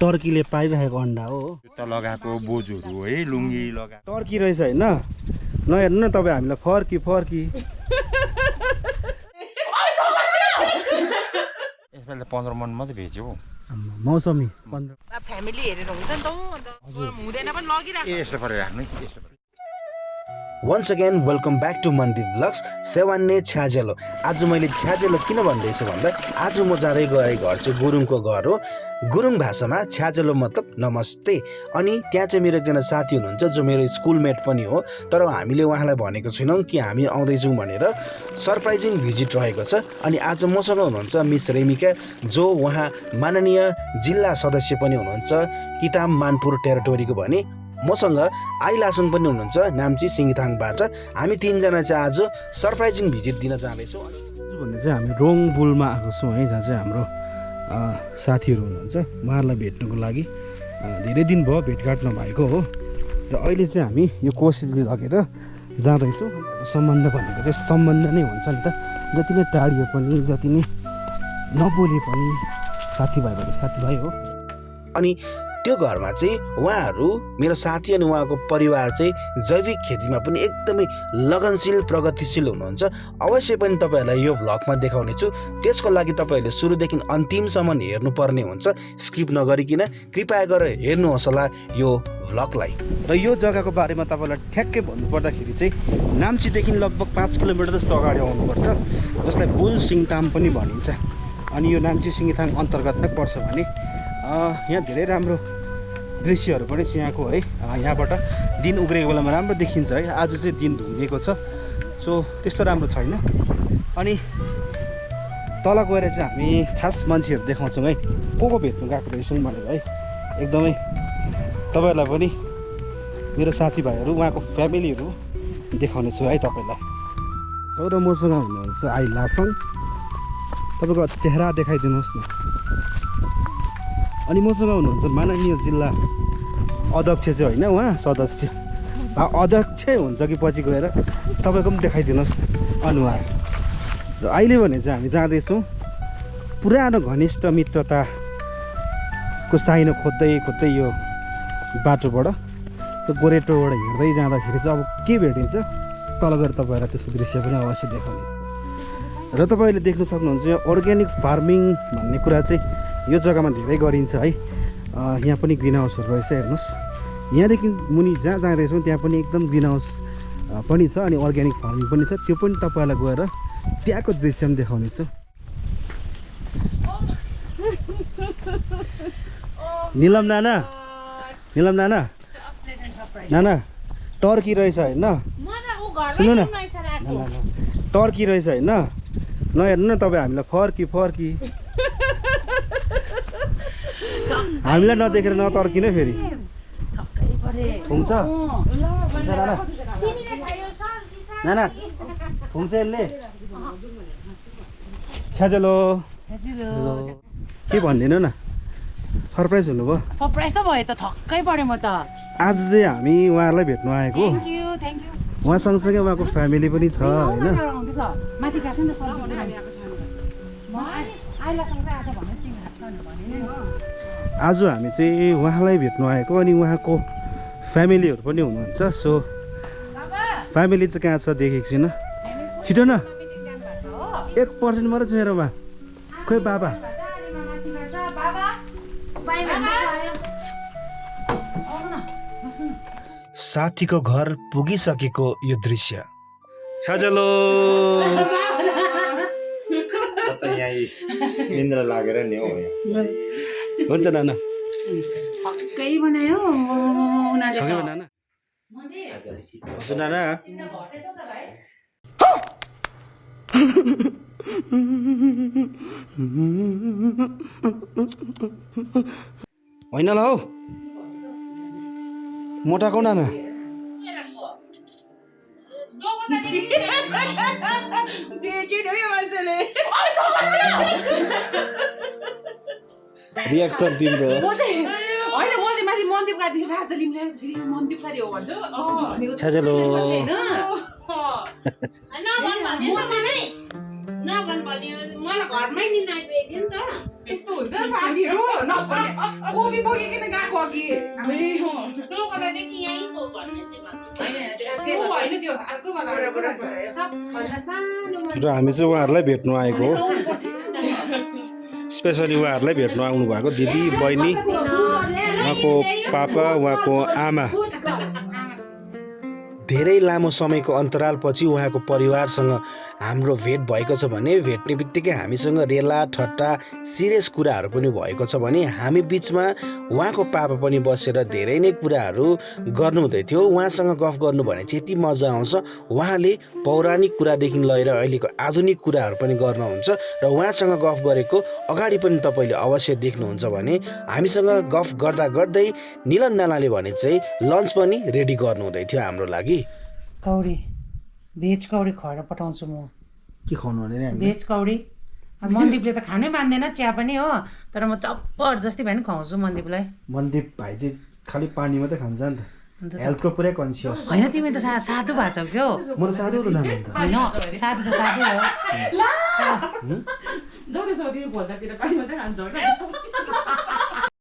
टर्कीले पाइरहेको अन्डा हो जुत्ता लगाएको बोजूहरू है लुङ्गी लगा टर्की रहेछ होइन नहेर्नु न तपाईँ हामीलाई फर्की यसपालि त 15 मन मात्रै भेच्यो हौ मौसमी फ्यामिली हेरेर हुन्छ नि त अन्त हुँदैन पनि लगिराख्नु यस्तो परेर राख्नु यस्तो परेर once again welcome back to Mandir vlogs सेवान्ने छ्याजेलो आज मैले छ्याजेलो किन भन्दैछु भन्दा आज म जाँदै गए घर चाहिँ गुरुङको घर हो गुरुङ भाषामा छ्याजेलो मतलब नमस्ते अनि त्यहाँ चाहिँ मेरो एकजना साथी हुनुहुन्छ जो मेरो स्कुलमेट पनि हो तर हामीले उहाँलाई भनेको छैनौँ कि हामी आउँदैछौँ भनेर सरप्राइजिङ भिजिट रहेको छ अनि आज मसँग हुनुहुन्छ मिस रेमिका जो उहाँ माननीय जिल्ला सदस्य पनि हुनुहुन्छ किटाम मानपुर टेरिटोरीको भने मसँग आइलासुङ पनि हुनुहुन्छ नाम्ची सिङ्गिथाङबाट हामी तीनजना चाहिँ आज सरप्राइजिङ भिजिट दिन जाँदैछौँ भन्ने चाहिँ हामी रोङबुलमा आएको छौँ है जहाँ चाहिँ हाम्रो साथीहरू हुनुहुन्छ उहाँहरूलाई भेट्नुको लागि धेरै दिन भयो भेटघाट नभएको हो र अहिले चाहिँ हामी यो कोसिसले लगेर जाँदैछौँ सम्बन्ध भनेको चाहिँ सम्बन्ध नै हुन्छ नि त जति नै टाढियो पनि जति नै नबोले पनि साथीभाइ भने साथीभाइ हो अनि त्यो घरमा चाहिँ उहाँहरू मेरो साथी अनि उहाँको परिवार चाहिँ जैविक खेतीमा पनि एकदमै लगनशील प्रगतिशील हुनुहुन्छ अवश्य पनि तपाईँहरूलाई यो भ्लगमा देखाउनेछु त्यसको लागि तपाईँहरूले सुरुदेखि अन्तिमसम्म हेर्नुपर्ने हुन्छ स्किप नगरिकन कृपया गरेर हेर्नुहोस् होला यो भ्लगलाई र यो जग्गाको बारेमा तपाईँलाई ठ्याक्कै भन्नुपर्दाखेरि चाहिँ नाम्चीदेखि लगभग 5 किलोमिटर जस्तो अगाडि आउनुपर्छ जसलाई बुल सिङताम पनि भनिन्छ अनि यो नाम्ची सिङ्गिथाङ अन्तर्गतमै पर्छ भने यहाँ धेरै राम्रो दृश्यहरू पनि छ यहाँको है यहाँबाट दिन उग्रेको बेलामा राम्रो देखिन्छ है आज चाहिँ दिन ढुङ्गेको छ सो त्यस्तो राम्रो छैन अनि तल गएर चाहिँ हामी खास मान्छेहरू देखाउँछौँ है को भेट्नु गएको रहेछौँ भनेर है एकदमै तपाईँहरूलाई पनि मेरो साथीभाइहरू उहाँको फ्यामिलीहरू देखाउने छु है तपाईँलाई सो र मसँग हुनुहुन्छ आइलासङ तपाईँको चेहरा देखाइदिनुहोस् न अनि मसँग हुनुहुन्छ माननीय जिल्ला अध्यक्ष चाहिँ होइन उहाँ सदस्य अध्यक्ष हुन्छ कि पछि गएर तपाईँको पनि देखाइदिनुहोस् अनुहार र अहिले भने चाहिँ हामी जाँदैछौँ पुरानो घनिष्ठ मित्रताको साइनो खोज्दै यो बाटोबाट त्यो गोरेटोबाट हिँड्दै जाँदाखेरि चाहिँ अब के भेटिन्छ तल गएर तपाईँहरूलाई त्यसको दृश्य पनि अवश्य देखाउनेछ र तपाईँले देख्न सक्नुहुन्छ यो अर्ग्यानिक फार्मिङ भन्ने कुरा चाहिँ यो जग्गामा धेरै गरिन्छ है यहाँ पनि ग्रिन हाउसहरू रहेछ हेर्नुहोस् यहाँदेखि मुनि जहाँ जाँदैछौँ त्यहाँ पनि एकदम ग्रिन हाउस पनि छ अनि अर्ग्यानिक फार्मिङ पनि छ त्यो पनि तपाईँलाई गएर त्यहाँको दृश्य पनि देखाउनेछ निलम नाना नाना टर्की रहेछ होइन सुन्नु न टर्की रहेछ होइन नहेर्नु न तपाईँ हामीलाई फर्की हामीलाई नदेखेर नतर्किनु फेरि हुन्छ नाना हुन्छ यसले छ्याजेलो के भनिदिनु न सरप्राइज हुनुभयो सरप्राइज त भयो त छक्कै पऱ्यो म त आज चाहिँ हामी उहाँहरूलाई भेट्नु आएको उहाँ सँगसँगै उहाँको फ्यामिली पनि छ होइन आज हामी चाहिँ उहाँलाई भेट्नु आएको अनि उहाँको फ्यामिलीहरू पनि हुनुहुन्छ सो फ्यामिली चाहिँ कहाँ छ देखेको छैन छिटो न 1% मात्रै छ मेरोमा खोइ बाबा साथीको घर पुगिसकेको यो दृश्य छ्याजेलो निन्द्रा लागेर नि हौ हुन्छ नाना छक्कै बनायो सँगै नाना हुन्छ नाना होइन ल हौ मोटाको नाना रियाक्सन तिम्रो नभन भने मलाई घरमै लिन आइपुग्यो नि त यस्तो हुन्छ साथीहरु नभने कोबी बोकिकन गएको अघि टोकदादेखि यहीँ पो भन्ने चाहिँ त्यो होइन त्यो अर्को वाला सबभन्दा सानो र हामी चाहिँ उहाँहरूलाई भेट्नु आएको हो स्पेसली उहाँहरूलाई भेट्नु आउनु भएको दिदी बहिनी उहाँको पापा उहाँको आमा धेरै लामो समयको अन्तरालपछि उहाँको परिवारसँग हाम्रो भेट भएको छ भने भेट्ने बित्तिकै हामीसँग रेला ठट्टा सिरियस कुराहरू पनि भएको छ भने हामी बिचमा उहाँको पापा पनि बसेर धेरै नै कुराहरू गर्नुहुँदै थियो उहाँसँग गफ गर्नु भने चाहिँ यति मजा आउँछ उहाँले पौराणिक कुरादेखि लिएर अहिलेको आधुनिक कुराहरू पनि गर्नुहुन्छ र उहाँसँग गफ गरेको अगाडि पनि तपाईँले अवश्य देख्नुहुन्छ भने हामीसँग गफ गर्दा गर्दै निलन नानाले भने चाहिँ लन्च पनि रेडी गर्नुहुँदै थियो हाम्रो लागि कौडी भेज कौडी खुवाएर पठाउँछु म के खुवाउनु भने भेज कौडी अब मन्दिपले त खानै मान्दैन चिया पनि हो तर म जबरजस्ती भए पनि खुवाउँछु मन्दिपलाई मन्दिप भाइ चाहिँ खालि पानी मात्रै खान्छ नि त हेल्थको पुरै कन्सियस होइन तिमी त साधु भएको छौ क्या म त साधु त नाम हो नि त होइन साधु त साधु हो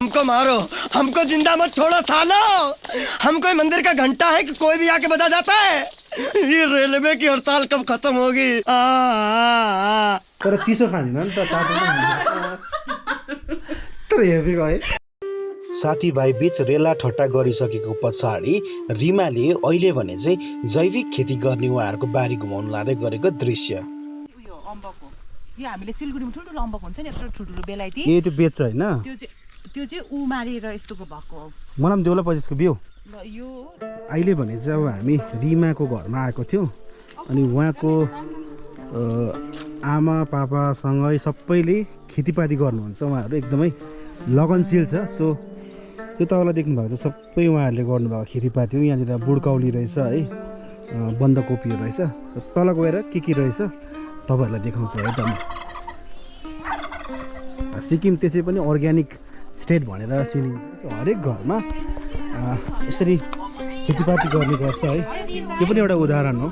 हमको मारो हमको जिंदा मत छोड़ो सालो हम कोई मंदिर का घंटा है कि कोई भी आके बजा जाता है ये रेलवे की हड़ताल कब खत्म होगी तर चिसो खाँदैन नि त तातो नै खान्छ तर हेभी गए साथीभाइ बीच रेला ठट्टा गरिसकेको पछाडि रिमाले अहिले भने चाहिँ जैविक खेती गर्ने उहाँहरूको बारी घुमाउनु लाँदै गरेको दृश्य उयो अम्बकको यो हामीले सिलगढीमा ठुल्ठुलो अम्बक हुन्छ नि यत्रो ठुल्ठुलो बेलायती ए त्यो बेच्छ होइन त्यो चाहिँ उमारेर यस्तोको भएको हो मलाई पनि देउला पच्चिसको बिउ ल यो अहिले भने चाहिँ अब हामी रिमाको घरमा आएको थियौँ अनि उहाँको आमा पापासँगै सबैले खेतीपाती गर्नुहुन्छ उहाँहरू एकदमै लगनशील छ सो त्यो तपाईँलाई देख्नुभएको छ सबै उहाँहरूले गर्नुभएको खेतीपाती हो यहाँनिर बुढकौली रहेछ है बन्दकोपीहरू रहेछ तल गएर के रहेछ तपाईँहरूलाई देखाउँछु है त म सिक्किम त्यसै पनि अर्ग्यानिक स्टेट भनेर चिनिन्छ हरेक घरमा यसरी खेतीपाती गर्ने गर्छ है यो पनि एउटा उदाहरण हो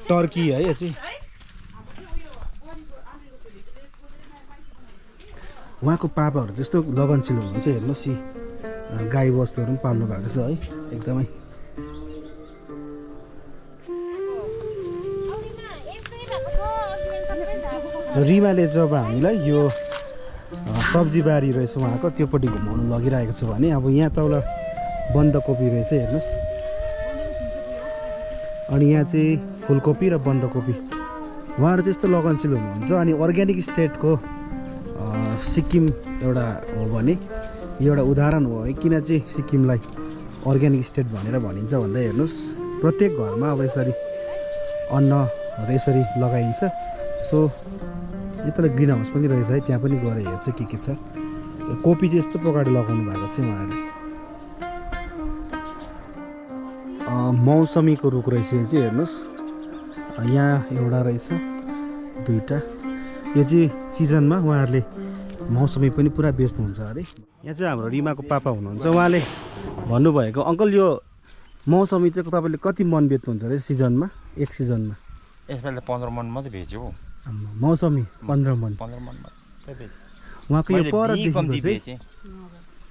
टर्की है यो चाहिँ उहाँको पापाहरू जस्तो लगनशील हुनुहुन्छ हेर्नुहोस् यी गाई बस्तुहरू पनि पाल्नु भएको छ है एकदमै रिमाले जब हामीलाई यो सब्जी बारी रहेछ उहाँको त्योपट्टि घुमाउनु लगिरहेको छ भने अब यहाँ तल बन्दकोपी रहेछ हेर्नुहोस् अनि यहाँ चाहिँ फुलकोपी र बन्दकोपी उहाँहरू चाहिँ यस्तो लगनशील हुनुहुन्छ अनि अर्ग्यानिक स्टेटको सिक्किम एउटा हो भने यो एउटा उदाहरण हो है किन चाहिँ सिक्किमलाई अर्ग्यानिक स्टेट भनेर भनिन्छ भन्दा हेर्नुहोस् प्रत्येक घरमा अब यसरी अन्नहरू यसरी लगाइन्छ सो यता ग्रिन हाउस पनि रहेछ है त्यहाँ पनि गएर हेर्छ के छ कोपी चाहिँ यस्तो प्रकारले लगाउनु भएको छ उहाँहरूले मौसमीको रुख रहेछ यो चाहिँ हेर्नुहोस् यहाँ एउटा रहेछ दुईवटा यो चाहिँ सिजनमा उहाँहरूले मौसमी पनि पुरा बेच्नुहुन्छ अरे यहाँ चाहिँ हाम्रो रिमाको पापा हुनुहुन्छ उहाँले भन्नुभएको अङ्कल यो मौसमी चाहिँ तपाईँले कति मन बेच्नुहुन्छ अरे सिजनमा एक सिजनमा यसपालि त 15 मन मात्रै बेच्यो हौ मौसमी 15 मन 15 मन मात्रै बेच्यो उहाँको यो पर कम्ती बेचेँ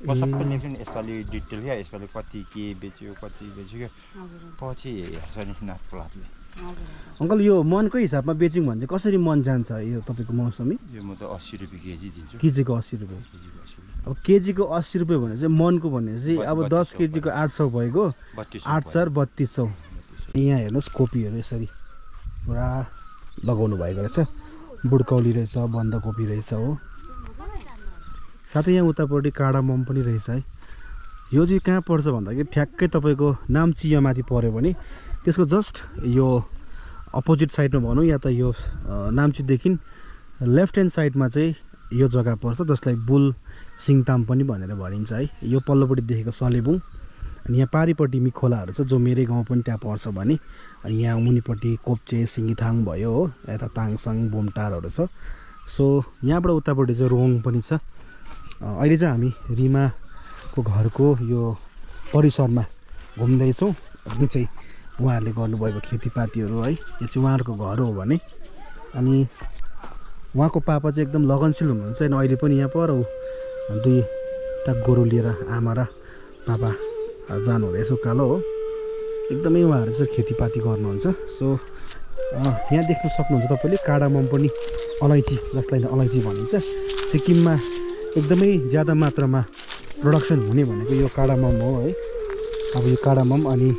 म सबै लेख्छु नि यसपालि डिटेल क्या यसपालि कति के बेच्यो कति बेच्यो पछि हेर्छ नि नाकलाले अङ्कल यो मनको हिसाबमा बेच्यौँ भने चाहिँ कसरी मन जान्छ यो तपाईँको मौसमी यो म त 80 रुपियाँ केजी दिन्छु केजीको 80 रुपियाँ अब केजीको 80 रुपियाँ भने चाहिँ मनको भने चाहिँ अब 10 केजीको 800 भएको 8,400 यहाँ हेर्नुहोस् कोपीहरू यसरी पुरा लगाउनु भएको रहेछ बुढकौली रहेछ बन्दकोपी रहेछ हो साथै यहाँ उतापट्टि काडामम पनि रहेछ है यो चाहिँ कहाँ पर्छ भन्दाखेरि ठ्याक्कै तपाईँको नाम्चीमाथि पऱ्यो भने त्यसको जस्ट यो अपोजिट साइडमा भनौँ या त यो नाम्चीदेखि लेफ्ट ह्यान्ड साइडमा चाहिँ यो जग्गा पर्छ जसलाई बुल सिङताम पनि भनेर भनिन्छ है यो पल्लोपट्टि देखेको सलेबुङ अनि यहाँ पारिपट्टि मिखोलाहरू छ जो मेरै गाउँ पनि त्यहाँ पर्छ भने अनि यहाँ मुनिपट्टि कोप्चे सिङ्गिथाङ भयो हो यता ताङसाङ बोमटारहरू छ सो यहाँबाट उतापट्टि चाहिँ रोङ पनि छ अहिले चाहिँ हामी रिमाको घरको यो परिसरमा घुम्दैछौँ जुन चाहिँ उहाँहरूले गर्नुभएको खेतीपातीहरू है यो चाहिँ उहाँहरूको घर हो भने अनि उहाँको पापा चाहिँ एकदम लगनशील हुनुहुन्छ अनि अहिले पनि यहाँ पर 2टा गोरु लिएर आमा र पापा जानु हुँदैछ उकालो हो एकदमै उहाँहरू चाहिँ खेतीपाती गर्नुहुन्छ सो यहाँ देख्न सक्नुहुन्छ तपाईँले कार्डामम पनि अलैँची जसलाई अलैँची भनिन्छ सिक्किममा एकदमै ज्यादा मात्रामा प्रोडक्सन हुने भनेको यो कार्डामम हो है अब यो कार्डामम अनि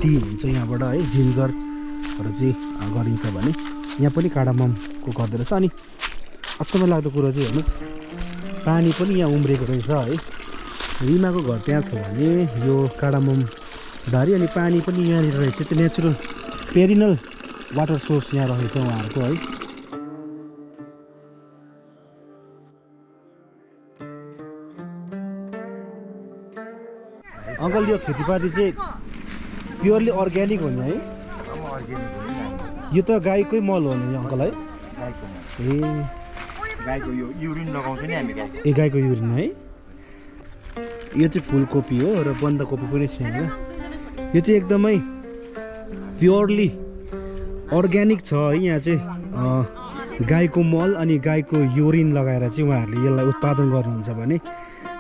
टी हुन्छ यहाँबाट है जिन्जरहरू चाहिँ गरिन्छ भने यहाँ पनि कार्डाममको गर्दो रहेछ अनि अचम्म लाग्दो कुरो चाहिँ हेर्नुहोस् पानी पनि यहाँ उम्रेको रहेछ है रिमाको घर त्यहाँ छ भने यो कार्डामम बारी अनि पानी पनि यहाँनिर रहेछ त्यो नेचुरल पेरिनल वाटर सोर्स यहाँ रहेछ उहाँहरूको है अङ्कल यो खेतीपाती चाहिँ प्योरली अर्ग्यानिक हो नि है यो त गाईकै मल हो नि अङ्कल है गाईको यो युरिन लगाउँछ नि हामी गाईको ए गाईको युरिन है यो चाहिँ फुलकोपी हो र बन्दाकोपी पनि छ यहाँ यो चाहिँ एकदमै प्योरली अर्ग्यानिक छ है यहाँ चाहिँ गाईको मल अनि गाईको युरिन लगाएर चाहिँ उहाँहरूले यसलाई उत्पादन गर्नुहुन्छ भने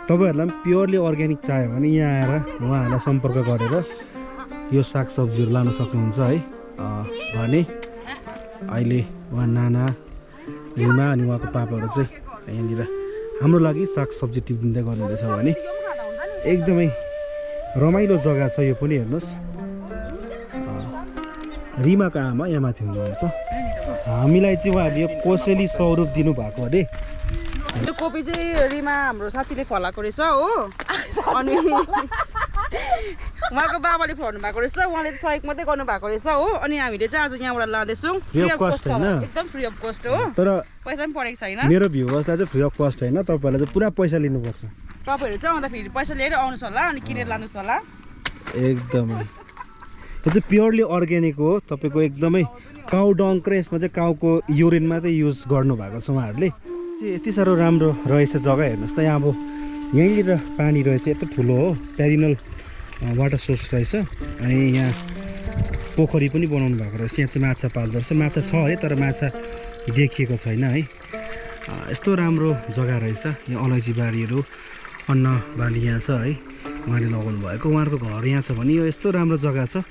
तपाईँहरूलाई पनि प्योरली अर्ग्यानिक चाहियो भने यहाँ आएर उहाँहरूलाई सम्पर्क गरेर यो सागसब्जीहरू लान सक्नुहुन्छ है भने अहिले उहाँ नाना रिमा अनि उहाँको पापाहरू चाहिँ यहाँनिर हाम्रो लागि सागसब्जी टिपिँदै गर्नुहुँदैछ भने एकदमै रमाइलो जग्गा छ यो पनि हेर्नुहोस् रिमाको आमा यहाँ माथि हुनुहुन्छ हामीलाई चाहिँ उहाँहरूले यो कोसेली स्वरूप दिनुभएको अरे यो कोपी चाहिँ रिमा हाम्रो साथीले फलाएको रहेछ हो अनि उहाँको बाबाले फलाउनु भएको रहेछ उहाँले चाहिँ सहयोग मात्रै गर्नुभएको रहेछ हो अनि हामीले चाहिँ आज यहाँबाट लाँदैछौँ एकदम फ्री अफ कस्ट हो तर पैसा पनि परेको छैन मेरो भ्युवर्सलाई चाहिँ फ्री अफ कस्ट होइन तपाईँहरूलाई चाहिँ पुरा पैसा लिनुपर्छ तपाईँहरू चाहिँ आउँदाखेरि पैसा लिएर आउनुहोस् होला अनि किनेर लानुहोस् होला एकदमै यो चाहिँ प्योरली अर्ग्यानिक हो तपाईँको एकदमै काउ डङ्क र यसमा चाहिँ काउको युरिनमा चाहिँ युज गर्नुभएको छ उहाँहरूले चाहिँ यति साह्रो राम्रो रहेछ जग्गा हेर्नुहोस् त यहाँ अब यहीँनिर पानी रहेछ यत्रो ठुलो हो पेरिनल वाटर सोर्स रहेछ अनि यहाँ पोखरी पनि बनाउनु भएको रहेछ यहाँ चाहिँ माछा पाल्दो रहेछ माछा छ है तर माछा देखिएको छैन है यस्तो राम्रो जग्गा रहेछ यहाँ अलैँची बारीहरू अन्न बाली यहाँ छ है उहाँले लगाउनु भएको उहाँहरूको घर यहाँ छ भने यो यस्तो राम्रो जग्गा छ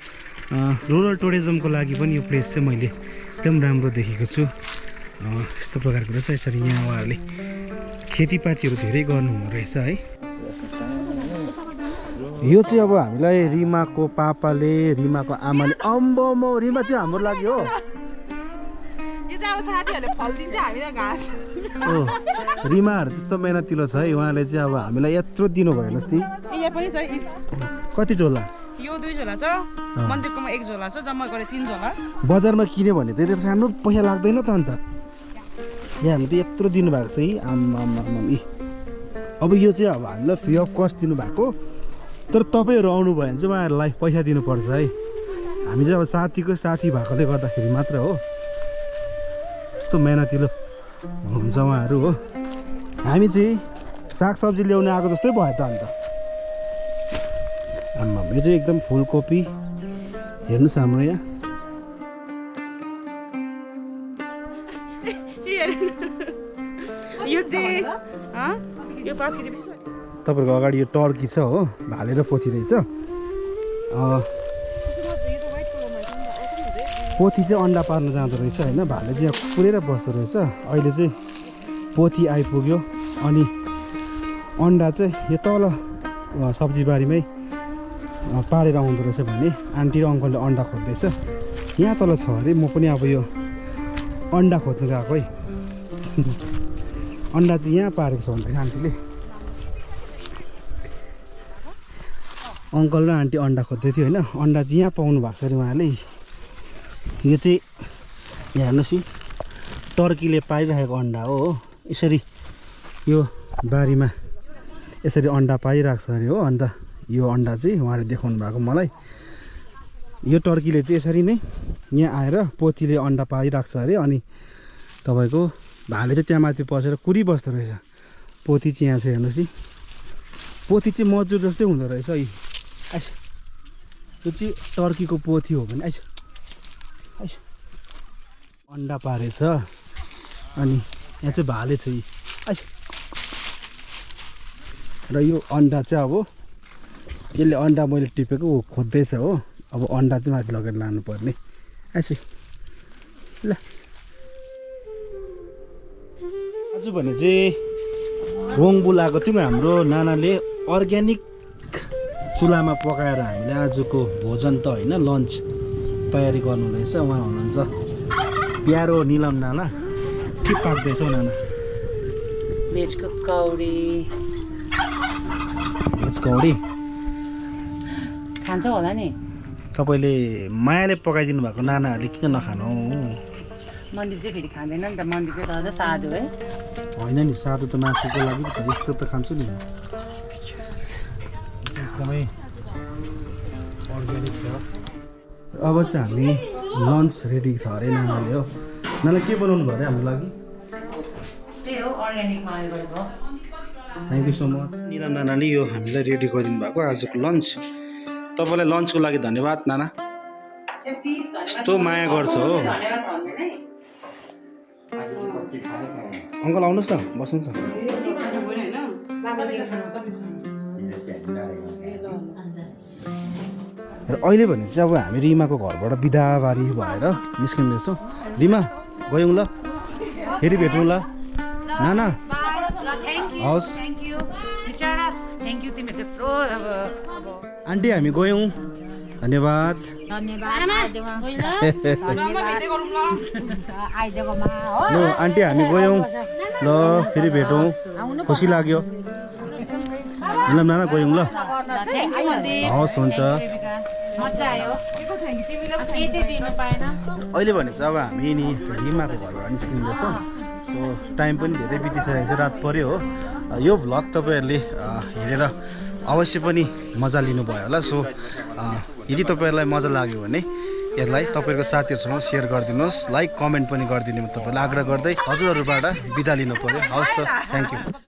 रुरल टुरिज्मको लागि पनि यो प्लेस चाहिँ मैले एकदम राम्रो देखेको छु यस्तो प्रकारको रहेछ यसरी यहाँ उहाँहरूले खेतीपातीहरू धेरै गर्नुहुँदो रहेछ है यो चाहिँ अब हामीलाई रिमाको पापाले रिमाको आमाले अम्बो रिमा त्यो हाम्रो लागि हो यो चाहिँ अब साथीहरूले फलिदिन्छ हामीलाई घाँस रिमाहरू त्यस्तो मेहनतिलो छ है उहाँले चाहिँ अब हामीलाई यत्रो दिनुभयो हेर्नुहोस् ती यहाँ पनि छ कति झोला यो 2 झोला छ मन्दिरकोमा 1 झोला छ जम्मा गरे 3 झोला बजारमा किन्यो भने त त्यति सानो पैसा लाग्दैन त अन्त यहाँ हामीले त यत्रो दिनुभएको छ है आम्माम अब यो चाहिँ अब हामीलाई फ्री अफ कस्ट दिनुभएको तर तपाईँहरू आउनु भयो भने चाहिँ उहाँहरूलाई पैसा दिनुपर्छ है हामी चाहिँ अब साथीको साथी भएकोले गर्दाखेरि मात्र हो यस्तो मेहनतिलो हुन्छ उहाँहरू हो हामी चाहिँ सागसब्जी ल्याउनु आएको जस्तै भयो त अन्त आम्मा यो चाहिँ एकदम फुलकोपी हेर्नुहोस् हाम्रो यहाँ यो चाहिँ यो 5 केजी पिस तपाईँहरूको अगाडि यो टर्की छ हो भालेर पोथी रहेछ पोथी चाहिँ अन्डा पार्न जाँदो रहेछ होइन भाले चाहिँ यहाँ पुरेर बस्दो रहेछ अहिले चाहिँ पोथी आइपुग्यो अनि अन्डा चाहिँ यो तल सब्जी बारीमै पारेर आउँदो रहेछ भने आन्टी र अङ्कलले अन्डा खोज्दैछ यहाँ तल छ अरे म पनि अब यो अन्डा खोज्नु गएको है अन्डा चाहिँ यहाँ पारेको छ भन्दैछ आन्टीले अङ्कल र आन्टी अन्डा खोज्दै थियो होइन अन्डा चाहिँ यहाँ पाउनु भएको छ अरे उहाँले यो चाहिँ यहाँ हेर्नुहोस् है टर्कीले पारिरहेको अन्डा हो यसरी यो बारीमा यसरी अन्डा पारिरहेको छ अरे हो अन्त यो अन्डा चाहिँ उहाँले देखाउनु भएको मलाई यो टर्कीले चाहिँ यसरी नै यहाँ आएर पोथीले अन्डा पारिरहेको छ अरे अनि तपाईँको भाले चाहिँ त्यहाँ माथि पसेर कुरिबस्दो रहेछ पोथी चाहिँ यहाँ छ हेर्नुहोस् है पोथी चाहिँ मजुर जस्तै हुँदो रहेछ है त्यो चाहिँ टर्कीको पोथी हो भने आइस आइस अन्डा पारेछ अनि यहाँ चाहिँ भाले छ यी आइस र यो अन्डा चाहिँ अब यसले अन्डा मैले टिपेको ऊ खोज्दैछ हो अब अन्डा चाहिँ माथि लगेर लानुपर्ने आइस ल आज भने चाहिँ रोङबु लगाएको थियौँ हाम्रो नानाले अर्ग्यानिक चुलामा पकाएर हामीले आजको भोजन त होइन लन्च तयारी गर्नु रहेछ उहाँ हुनुहुन्छ प्यारो निलम नाना के पाक्दैछ नाना भेजको कौडी भेज कौडी खान्छ होला नि तपाईँले मायाले पकाइदिनु भएको नानाहरूले किन नखानु मन्दिर चाहिँ फेरि खाँदैन नि त मन्दिर चाहिँ रहँदा साधु है होइन नि साधु त मासुको लागि त यस्तो त खान्छु नि एकदमै अर्ग्यानिक छ अब चाहिँ हामी लन्च रेडी छ अरे नानाले हो नाना के बनाउनु भयो अरे हाम्रो लागि त्यही हो अर्ग्यानिकमा गरेको thank you so much Neelam नानाले यो हामीलाई रेडी गरिदिनु भएको आजको लन्च तपाईँलाई लन्चको लागि धन्यवाद नाना यस्तो माया गर्छ हो अङ्कल आउनुहोस् न बस्नुहोस् न र अहिले भने चाहिँ अब हामी रिमाको घरबाट बिदाबारी भएर निस्किँदैछौँ रिमा गयौँ ल फेरि भेटौँ ल नाना हवस् थ्याङ्क यू तिमीहरूको यत्रो अब आन्टी हामी गयौँ धन्यवाद ल आन्टी हामी गयौँ ल फेरि भेटौँ खुसी लाग्यो ल नाना गयौँ ल हवस् हुन्छ अहिले भने चाहिँ अब हामी नि रिमाको घरबाट निस्किँदैछौँ सो टाइम पनि धेरै बितिसकेको छ रात पऱ्यो हो यो भ्लग तपाईँहरूले हेरेर अवश्य पनि मजा लिनुभयो होला सो यदि तपाईँहरूलाई मजा लाग्यो भने यसलाई तपाईँहरूको साथीहरूसँग सेयर गरिदिनुहोस् लाइक कमेन्ट पनि गरिदिनु तपाईँहरूलाई आग्रह गर्दै हजुरहरूबाट बिदा लिनु पऱ्यो हवस् त थ्याङ्क यू